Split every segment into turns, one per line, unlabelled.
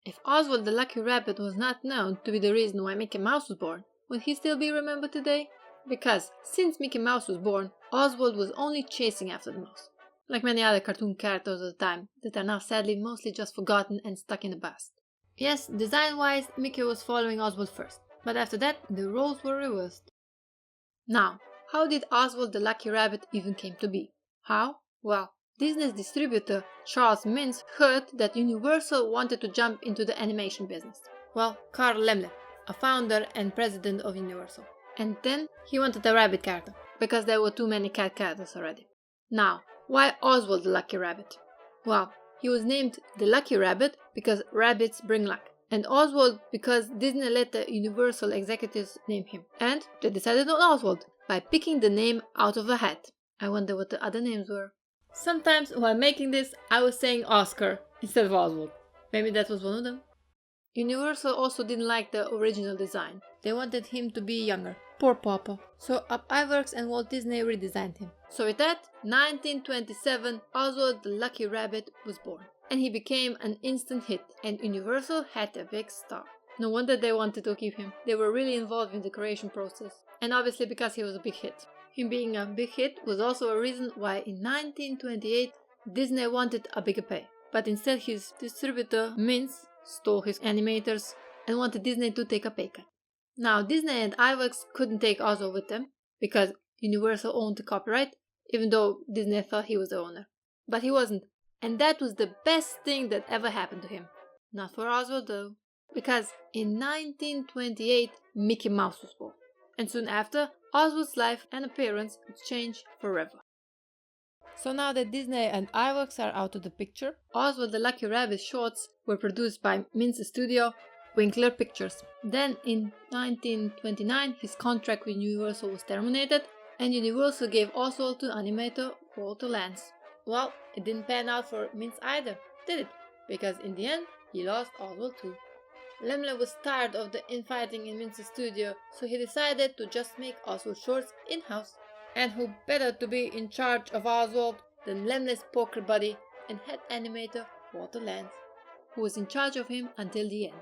If Oswald the Lucky Rabbit was not known to be the reason why Mickey Mouse was born, would he still be remembered today? Because since Mickey Mouse was born, Oswald was only chasing after the mouse, like many other cartoon characters of the time that are now sadly mostly just forgotten and stuck in the past. Yes, design-wise, Mickey was following Oswald first, but after that, the roles were reversed. Now, how did Oswald the Lucky Rabbit even came to be? How? Well, Disney's distributor, Charles Mintz, heard that Universal wanted to jump into the animation business. Well, Carl Laemmle, a founder and president of Universal. And then he wanted a rabbit character, because there were too many cat characters already. Now, why Oswald the Lucky Rabbit? Well, he was named the Lucky Rabbit because rabbits bring luck, and Oswald because Disney let the Universal executives name him, and they decided on Oswald by picking the name out of a hat. I wonder what the other names were. Sometimes while making this, I was saying Oscar instead of Oswald. Maybe that was one of them. Universal also didn't like the original design. They wanted him to be younger. Poor Papa. So iWorks and Walt Disney redesigned him. So with that, 1927, Oswald the Lucky Rabbit was born. And he became an instant hit, and Universal had a big star. No wonder they wanted to keep him. They were really involved in the creation process. And obviously because he was a big hit. Him being a big hit was also a reason why in 1928 Disney wanted a bigger pay. But instead his distributor, Mintz, stole his animators and wanted Disney to take a pay cut. Now Disney and iWorks couldn't take Oswald with them because Universal owned the copyright, even though Disney thought he was the owner. But he wasn't, and that was the best thing that ever happened to him. Not for Oswald though, because in 1928 Mickey Mouse was born, and soon after Oswald's life and appearance would change forever. So now that Disney and iWorks are out of the picture, Oswald the Lucky Rabbit shorts were produced by Mintz's studio, Winkler Pictures. Then in 1929 his contract with Universal was terminated and Universal gave Oswald to animator Walter Lantz. Well, it didn't pan out for Mintz either, did it? Because in the end he lost Oswald too. Laemmle was tired of the infighting in Mintz's studio, so he decided to just make Oswald shorts in-house. And who better to be in charge of Oswald than Laemmle's poker buddy and head animator Walter Lantz, who was in charge of him until the end.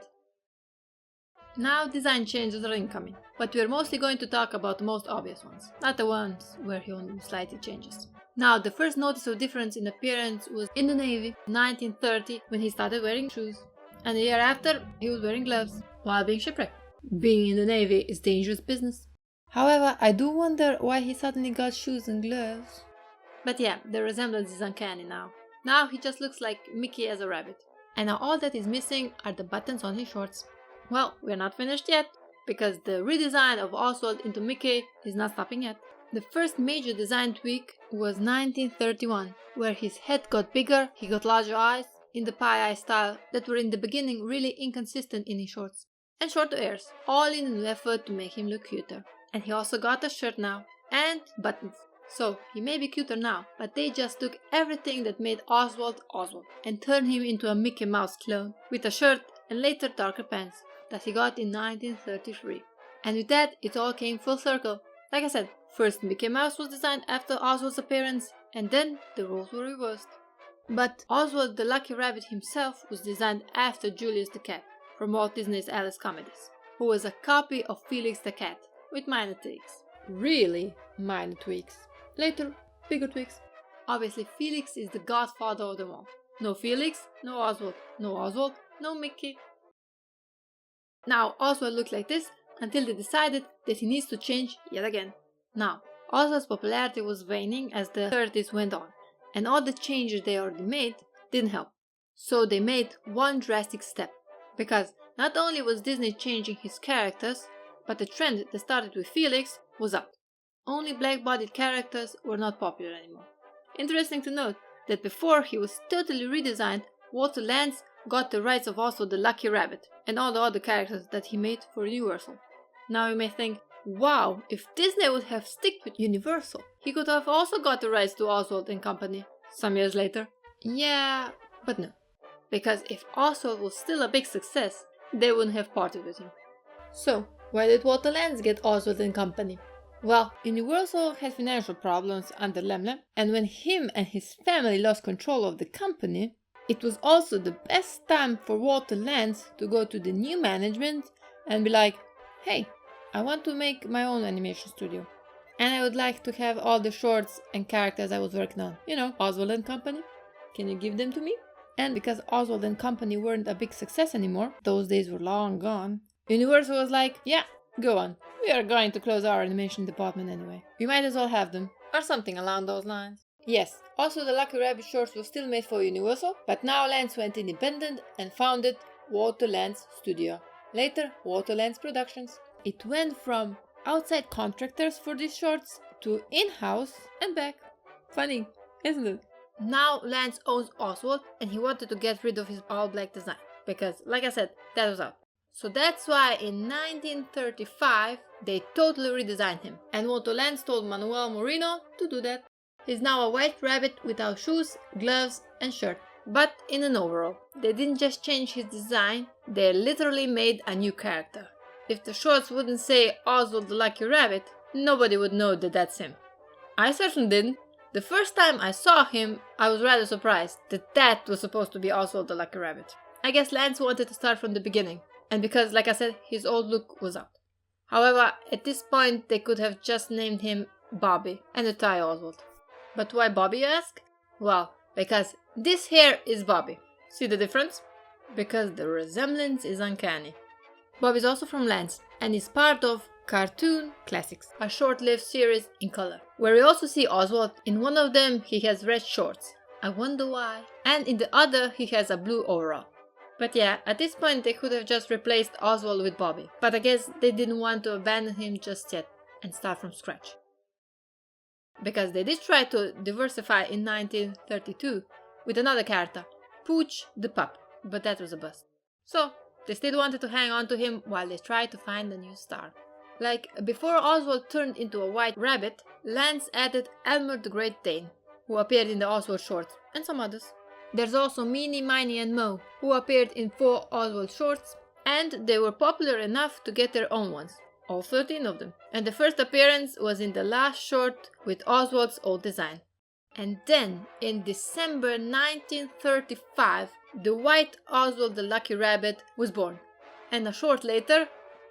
Now design changes are incoming, but we are mostly going to talk about the most obvious ones, not the ones where he only slightly changes. Now the first noticeable difference in appearance was in the Navy, 1930, when he started wearing shoes. And the year after, he was wearing gloves while being shipwrecked. Being in the Navy is dangerous business. However, I do wonder why he suddenly got shoes and gloves. But yeah, the resemblance is uncanny now. Now he just looks like Mickey as a rabbit. And now all that is missing are the buttons on his shorts. Well, we're not finished yet, because the redesign of Oswald into Mickey is not stopping yet. The first major design tweak was 1931, where his head got bigger, he got larger eyes, in the pie eye style that were in the beginning really inconsistent in his shorts, and shorter ears, all in an effort to make him look cuter. And he also got a shirt now, and buttons. So he may be cuter now, but they just took everything that made Oswald Oswald and turned him into a Mickey Mouse clone with a shirt and later darker pants that he got in 1933. And with that, it all came full circle. Like I said, first Mickey Mouse was designed after Oswald's appearance, and then the roles were reversed. But Oswald the Lucky Rabbit himself was designed after Julius the Cat from Walt Disney's Alice comedies, who was a copy of Felix the Cat, with minor tweaks. Really minor tweaks. Later, bigger tweaks. Obviously, Felix is the godfather of them all. No Felix, no Oswald. No Oswald, no Mickey. Now, Oswald looked like this until they decided that he needs to change yet again. Now, Oswald's popularity was waning as the 30s went on, and all the changes they already made didn't help. So they made one drastic step, because not only was Disney changing his characters, but the trend that started with Felix was out. Only black-bodied characters were not popular anymore. Interesting to note that before he was totally redesigned, Walter Lantz got the rights of Oswald the Lucky Rabbit and all the other characters that he made for Universal. Now you may think, wow, if Disney would have stuck with Universal, he could have also got the rights to Oswald and company some years later. Yeah, but no. Because if Oswald was still a big success, they wouldn't have parted with him. So, why did Walter Lantz get Oswald and company? Well, Universal had financial problems under Laemmle, and when him and his family lost control of the company, It was also the best time for Walter Lantz to go to the new management and be like, hey, I want to make my own animation studio. And I would like to have all the shorts and characters I was working on. You know, Oswald and Company. Can you give them to me? And because Oswald and Company weren't a big success anymore, those days were long gone, Universal was like, yeah, go on. We are going to close our animation department anyway. We might as well have them. Or something along those lines. Yes, also the Lucky Rabbit shorts were still made for Universal, but now Lantz went independent and founded Walter Lantz Studio. Later, Walter Lantz Productions. It went from outside contractors for these shorts to in-house and back. Funny, isn't it? Now Lantz owns Oswald and he wanted to get rid of his all-black design. Because, like I said, that was out. So that's why in 1935 they totally redesigned him. And Walter Lantz told Manuel Moreno to do that. He's now a white rabbit without shoes, gloves and shirt. But in an overall. They didn't just change his design, they literally made a new character. If the shorts wouldn't say Oswald the Lucky Rabbit, nobody would know that that's him. I certainly didn't. The first time I saw him, I was rather surprised that that was supposed to be Oswald the Lucky Rabbit. I guess Lantz wanted to start from the beginning, and because, like I said, his old look was out. However, at this point they could have just named him Bobby and a tie Oswald. But why Bobby, you ask? Well, because this here is Bobby. See the difference? Because the resemblance is uncanny. Bobby is also from Lantz and is part of Cartoon Classics, a short-lived series in color, where we also see Oswald. In one of them he has red shorts, I wonder why, and in the other he has a blue overall. But yeah, at this point they could have just replaced Oswald with Bobby, but I guess they didn't want to abandon him just yet and start from scratch. Because they did try to diversify in 1932 with another character, Pooch the Pup, but that was a bust. So, they still wanted to hang on to him while they tried to find a new star. Like, before Oswald turned into a white rabbit, Lantz added Elmer the Great Dane, who appeared in the Oswald shorts, and some others. There's also Meanie, Miney and Mo, who appeared in 4 Oswald shorts, and they were popular enough to get their own ones, all 13 of them. And the first appearance was in the last short with Oswald's old design. And then, in December 1935, the white Oswald the Lucky Rabbit was born. And a short later,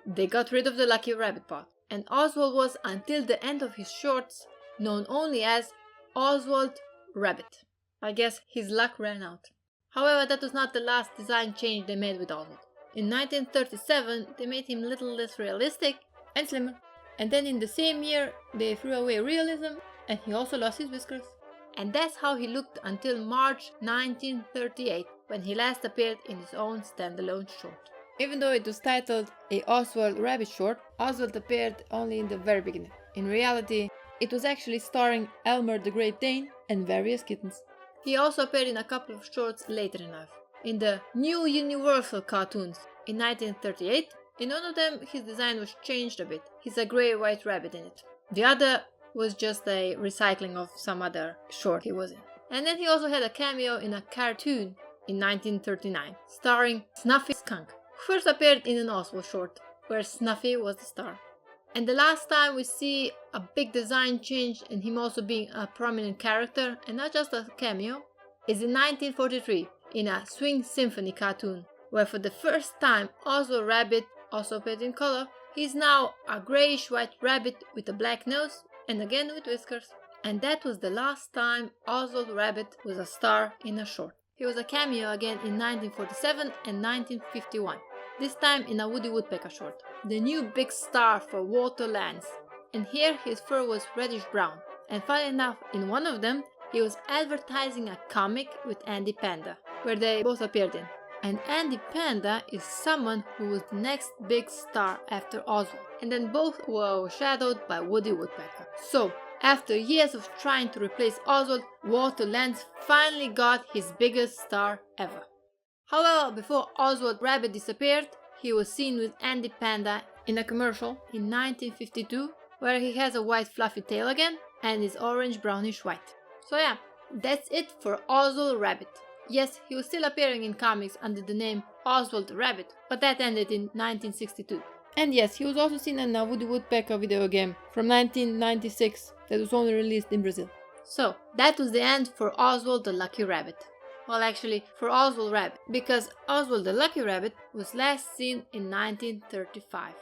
they got rid of the Lucky Rabbit part. And Oswald was, until the end of his shorts, known only as Oswald Rabbit. I guess his luck ran out. However, that was not the last design change they made with Oswald. In 1937, they made him a little less realistic and slimmer. And then in the same year, they threw away realism and he also lost his whiskers. And that's how he looked until March 1938, when he last appeared in his own standalone short. Even though it was titled a Oswald Rabbit short, Oswald appeared only in the very beginning. In reality, it was actually starring Elmer the Great Dane and various kittens. He also appeared in a couple of shorts later in life. In the New Universal cartoons in 1938, in one of them his design was changed a bit. He's a grey-white rabbit in it. The other was just a recycling of some other short he was in. And then he also had a cameo in a cartoon in 1939, starring Snuffy Skunk, who first appeared in an Oswald short, where Snuffy was the star. And the last time we see a big design change and him also being a prominent character and not just a cameo, is in 1943 in a Swing Symphony cartoon, where for the first time Oswald Rabbit also appeared in color. He's now a greyish-white rabbit with a black nose and again with whiskers. And that was the last time Oswald Rabbit was a star in a short. He was a cameo again in 1947 and 1951, this time in a Woody Woodpecker short, the new big star for Walter Lantz. And here his fur was reddish-brown. And funny enough, in one of them, he was advertising a comic with Andy Panda, where they both appeared in. And Andy Panda is someone who was the next big star after Oswald. And then both were overshadowed by Woody Woodpecker. So, after years of trying to replace Oswald, Walter Lantz finally got his biggest star ever. However, before Oswald Rabbit disappeared, he was seen with Andy Panda in a commercial in 1952, where he has a white fluffy tail again and is orange brownish white. So yeah, that's it for Oswald Rabbit. Yes, he was still appearing in comics under the name Oswald the Rabbit, but that ended in 1962. And yes, he was also seen in a Woody Woodpecker video game from 1996 that was only released in Brazil. So, that was the end for Oswald the Lucky Rabbit. Well, actually, for Oswald Rabbit, because Oswald the Lucky Rabbit was last seen in 1935.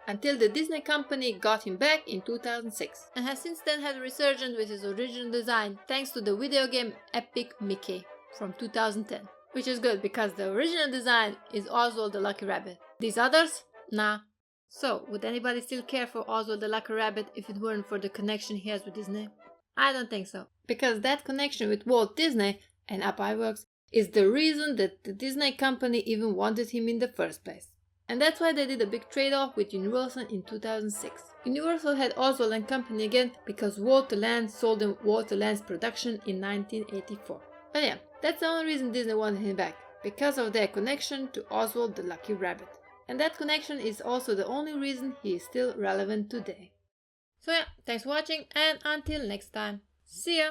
Until the Disney company got him back in 2006, and has since then had a resurgence with his original design thanks to the video game Epic Mickey from 2010. Which is good because the original design is Oswald the Lucky Rabbit. These others? Nah. So, would anybody still care for Oswald the Lucky Rabbit if it weren't for the connection he has with Disney? I don't think so. Because that connection with Walt Disney and Up Iwerks is the reason that the Disney company even wanted him in the first place. And that's why they did a big trade-off with Universal in 2006. Universal had Oswald and Company again because Walter Lantz sold them Walter Lantz production in 1984. But yeah, that's the only reason Disney wanted him back, because of their connection to Oswald the Lucky Rabbit. And that connection is also the only reason he is still relevant today. So yeah, thanks for watching and until next time. See ya!